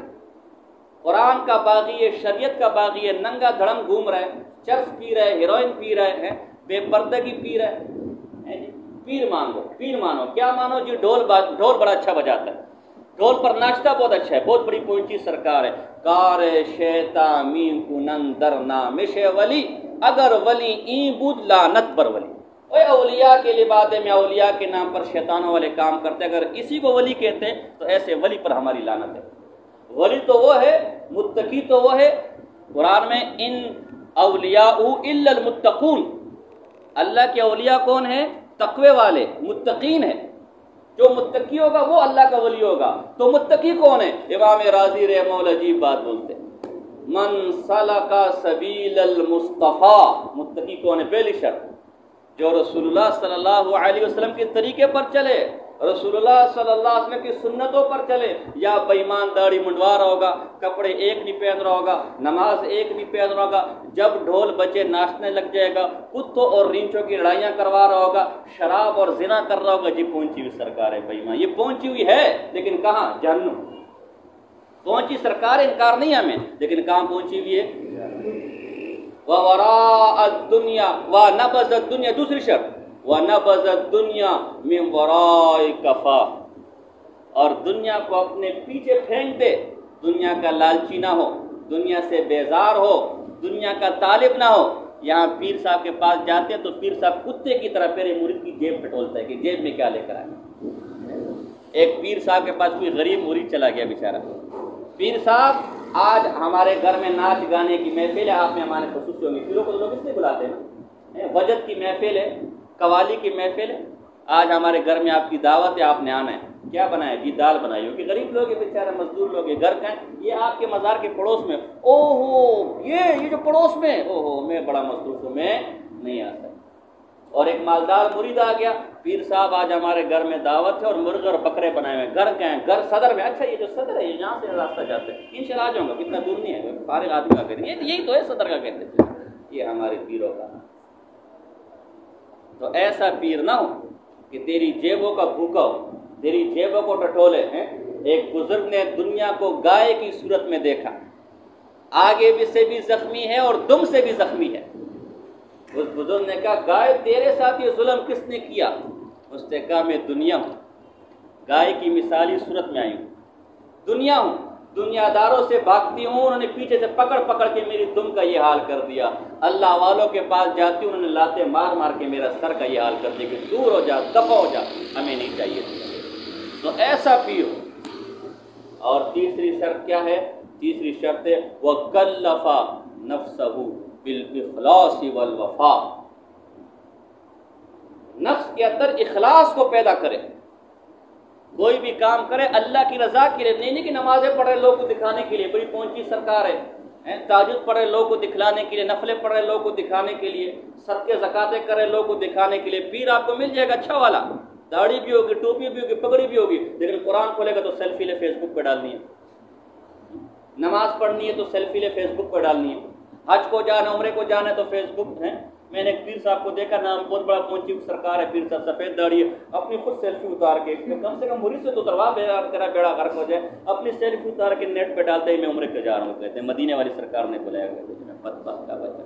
قرآن کا باغی ہے، شریعت کا باغی ہے، ننگا دھڑم گھوم رہا ہے، چرس پی رہا ہے، ہیروئن پی رہا ہے، بے پردگی پی رہا ہے۔ پیر مانگو، پیر مانو، کیا مانو جی؟ ڈھول بڑا اچھا بجاتا ہے، ڈھول پر ناچتا بہت اچھا ہے، بہت بڑی پہنچی سرکار ہے۔ کار شیطا مین کنن در نامش ولی، اگر ولی این بود لعنت بر ولی۔ اوے اولیاء کے لبادے میں اولیاء کے نام پر شیطانوں والے کام کرتے، اگر اسی کو ولی کہتے ہیں تو ایسے ولی پر ہماری لعنت ہے۔ ولی تو وہ ہے، متقی تو وہ ہے، قرآن میں ان اولیاء الا المتقون، اللہ کے اولیاء کون ہیں؟ تقوی والے، متقین ہیں۔ جو متقی ہوگا وہ اللہ کا ولی ہوگا۔ تو متقی کون ہے؟ امام راضی رحمہ اللہ عجیب بات بولتے ہیں، من سلک سبیل المصطفیٰ۔ متقی کون ہے؟ پہلی شرط جو رسول اللہ صلی اللہ علیہ وسلم کے طریقے پر چلے، رسول اللہ صلی اللہ علیہ وسلم کی سنتوں پر چلے، یا بے ایمان داڑھی منڈوا رہا ہوگا، کپڑے ایک نہیں پہن رہا ہوگا، نماز ایک نہیں پہن رہا ہوگا، جب ڈھول بجے ناچنے لگ جائے گا، کتوں اور رینچوں کی لڑائیاں کروا رہا ہوگا، شراب اور زنا کر رہا ہوگا، جی پہنچی ہوئی سرکار ہے بے ایمان۔ یہ پہنچی ہوئی ہے لیکن کہاں؟ جہنم۔ پہنچی سرکار، انکار نہیں ہمیں، لیکن کہاں پہنچی ہوئی ہے؟ وَوَرَاءَ الدُّنْيَا وَنَبَذَ الدُّنْيَا، دوسری شرط وَنَبَذَ الدُّنْيَا مِنْ وَرَاءِ كَفَاهِ، اور دنیا کو اپنے پیچھے پھینک دے، دنیا کا لالچی نہ ہو، دنیا سے بیزار ہو، دنیا کا طالب نہ ہو۔ یہاں پیر صاحب کے پاس جاتے ہیں تو پیر صاحب کتے کی طرح پہلے مرید کی جیب پٹولتا ہے کہ جیب میں کیا لے کر آئے۔ ایک پیر صاحب کے پاس کوئی غریب مرید چلا گیا بیچارہ، پیر صاحب آج ہمارے گھر میں ناچ گانے کی محفل ہے، آپ میں ہمارے خصوصی ہوں گی، پیروں کو تو لوگ اس لیے بلاتے ہیں نا، وجد کی محفل ہے، قوالی کی محفل ہے، آج ہمارے گھر میں آپ کی دعوت ہے، آپ نے آنا ہے، کیا بنایا جی؟ دال بنائی ہوگی، غریب لوگ ہیں بیچارے، مزدور لوگ ہیں، گھر کا ہے، یہ آپ کے مزار کے پڑوس میں، او ہو یہ جو پڑوس میں، او ہو میں بڑا مصروف ہوں، میں نہیں آ سکتا۔ اور ایک مالدار مرید آ گیا، پیر صاحب آج ہمارے گھر میں دعوت ہے اور مرغ اور بکرے بنائے ہوئے، گھر کا ہے، گھر صدر میں، اچھا یہ جو صدر ہے یہ یہاں سے راستہ جاتا ہے، انشاءاللہ آ جاؤں گا، کتنا دور نہیں ہے، فارغ آدمی کا کہتے ہیں، یہی تو ہے صدر کا کہتے ہیں، یہ ہمارے پیروں کا۔ تو ایسا پیر نہ ہو کہ تیری جیبوں کا بھوکا ہو، تیری جیبوں کو ٹٹولے ہیں۔ ایک بزرگ نے دنیا کو گائے کی صورت میں دیکھا، آگے بھی سے بھی زخمی ہے اور دم سے بھی زخمی ہے۔ اس بزرگ نے کہا گائے تیرے ساتھ یہ ظلم کس نے کیا؟ اس نے کہا میں دنیا ہوں، گائے کی مثالی صورت میں آئی ہوں، دنیا ہوں، دنیا داروں سے بھاگتی ہوں، انہوں نے پیچھے سے پکڑ پکڑ کے میری دم کا یہ حال کر دیا، اللہ والوں کے پاس جاتی ہوں، انہوں نے لاتے مار مار کے میرا سر کا یہ حال کر دیا کہ دور ہو جا، دفع ہو جا، ہمیں نہیں چاہیے۔ تو ایسا پیو۔ اور تیسری شرط کیا ہے؟ تیسری شرط ہے وَكَلَّفَ نَفْسَهُ بِالْإِخْلَاصِ وَالْوَفَاءِ، نفس کے اندر اخلاص کو پیدا کرے، کوئی بھی کام کرے اللہ کی رضا کے لیے، نہیں کہ نمازیں پڑھ رہے لوگوں کو دکھانے کے لیے، بڑی پہنچی سرکار ہے، تہجد پڑھ رہے لوگوں کو دکھانے کے لیے، نفلیں پڑھ رہے لوگوں کو دکھانے کے لیے، صدقے زکاتیں کر رہے لوگوں کو دکھانے کے لیے، پیر آپ کو مل جائے گا اچھا والا، داڑھی بھی ہوگی، ٹوپی بھی ہوگی، پگڑی بھی ہوگی، لیکن قرآن کھولے گا تو سیلفی لے فیس بک پہ ڈالنی ہے، نماز پڑھنی ہے تو سیلفی لے فیس بک پہ ڈالنی ہے، حج کو جانا عمرے کو جانا ہے تو فیس بک ہے۔ میں نے ایک پیر صاحب کو دیکھا، نام بہت بڑا پہنچی سرکار ہے، پیر صاحب سفید داڑھی ہے، اپنی خود سیلفی اتار کے، کم سے کم مرید سے تو تروا تیرا بیڑا غرق ہو جائے، اپنی سیلفی اتار کے نیٹ پہ ڈالتے ہی میں عمرے پہ جا رہا ہوں، کہتے ہیں مدینے والی سرکار نے بلایا گیا، بدبخت کا بچہ۔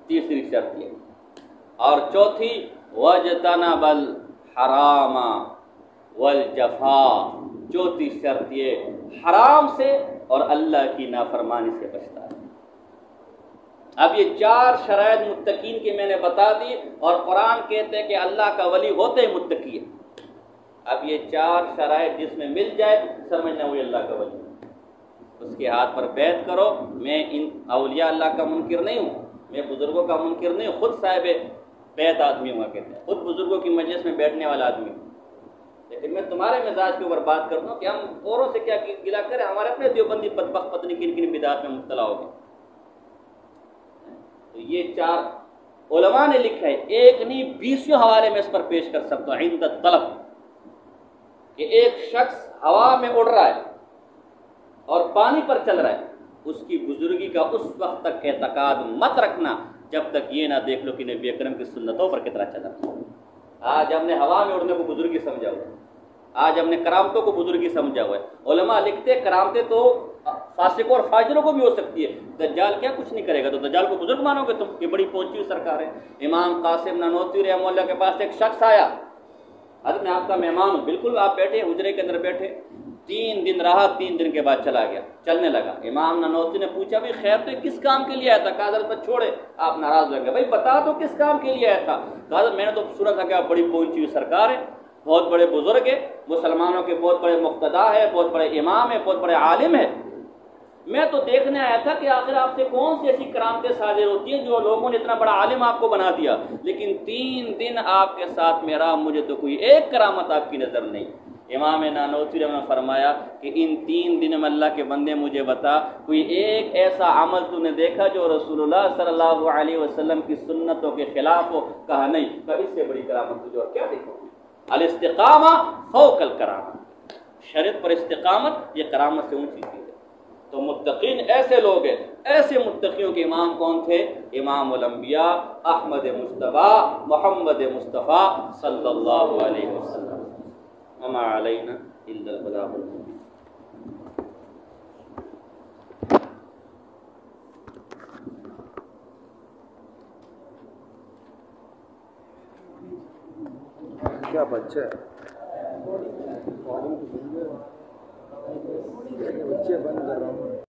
تیسری شرط یہ، اور چوتھی وَاجْتَنَبَ الْحَرَامَ وَالْجَفَا، چوتھی شرط یہ حرام سے اور اللہ کی نافرمانی سے بچتا ہے۔ اب یہ 4 شرائط متقین کی میں نے بتا دی، اور قرآن کہتے ہیں کہ اللہ کا ولی ہوتے ہی متقی ہے۔ اب یہ 4 شرائط جس میں مل جائے سمجھنا وہی اللہ کا ولی ہے۔ اس کے ہاتھ پر بیعت کرو۔ میں ان اولیاء اللہ کا منکر نہیں ہوں، میں بزرگوں کا منکر نہیں ہوں، خود صاحب بیعت آدمی ہوا کہتے ہیں، خود بزرگوں کی مجلس میں بیٹھنے والا آدمی ہوں، لیکن میں تمہارے مزاج کے اوپر بات کرتا ہوں کہ ہم اوروں سے کیا گلا کریں، ہمارے اپنے دیوبندی بدبخت پتنی کن کن بدعات میں مبتلا ہو گئے۔ تو یہ 4 علماء نے لکھا ہے، ایک نہیں 20 حوالے میں اس پر پیش کر سکتا ہوں عند الطلب، کہ ایک شخص ہوا میں اڑ رہا ہے اور پانی پر چل رہا ہے، اس کی بزرگی کا اس وقت تک اعتقاد مت رکھنا جب تک یہ نہ دیکھ لو کہ نبی اکرم کی سنتوں پر کتنا چلا۔ آج ہم نے ہوا میں اڑنے کو بزرگی سمجھا ہوا ہے، آج ہم نے کرامتوں کو بزرگی سمجھا ہوا ہے۔ علماء لکھتے کرامتیں تو فاسقوں اور فاجروں کو بھی ہو سکتی ہے، دجال کیا کچھ نہیں کرے گا، تو دجال کو بزرگ مانو گے تم، یہ بڑی پہنچی ہوئی سرکار ہے۔ امام قاسم نانوتوی رحمہ اللہ کے پاس ایک شخص آیا، حضرت میں آپ کا مہمان ہوں، بالکل آپ بیٹھے حجرے کے اندر بیٹھے، 3 دن رہا، 3 دن کے بعد چلا گیا، چلنے لگا۔ امام نانوتوی نے پوچھا بھائی خیر تو کس کام کے لیے آیا تھا؟ کہا حضرت پر چھوڑے، آپ ناراض ہو گئے، بھائی بتا تو کس کام کے لیے آیا تھا؟ کہا حضرت میں نے تو سنا تھا کہ آپ بڑی پہنچی ہوئی سرکار ہے، بہت بڑے بزرگ ہے، مسلمانوں کے بہت بڑے مقتدا ہے، بہت بڑے امام ہے، بہت بڑے عالم ہے، میں تو دیکھنے آیا تھا کہ آخر آپ سے کون سی ایسی کرامتیں صادر ہوتی ہیں جو لوگوں نے اتنا بڑا عالم آپ کو بنا دیا، لیکن 3 دن آپ کے ساتھ میں رہا، مجھے تو کوئی ایک کرامت آپ کی نظر نہیں۔ امام نانوتوی نے فرمایا کہ ان 3 دن میں اللہ کے بندے مجھے بتا، کوئی ایک ایسا عمل تو نے دیکھا جو رسول اللہ صلی اللہ علیہ وسلم کی سنتوں کے خلاف ہو؟ کہا نہیں۔ کہا اس سے بڑی کرامت تجھے اور کیا دیکھو؟ الاستقامہ فوق الکرامہ، شریعت پر استقامت یہ کرامت سے اونچی چیز ہے۔ تو متقین ایسے لوگ ہیں، ایسے متقیوں کے امام کون تھے؟ امام الانبیاء احمد مجتبیٰ محمد مصطفیٰ صلی اللہ علیہ وسلم۔ وما علینا الا البلاغ المبین۔ کیا بچہ ہے بچے بند کر رہا ہوں۔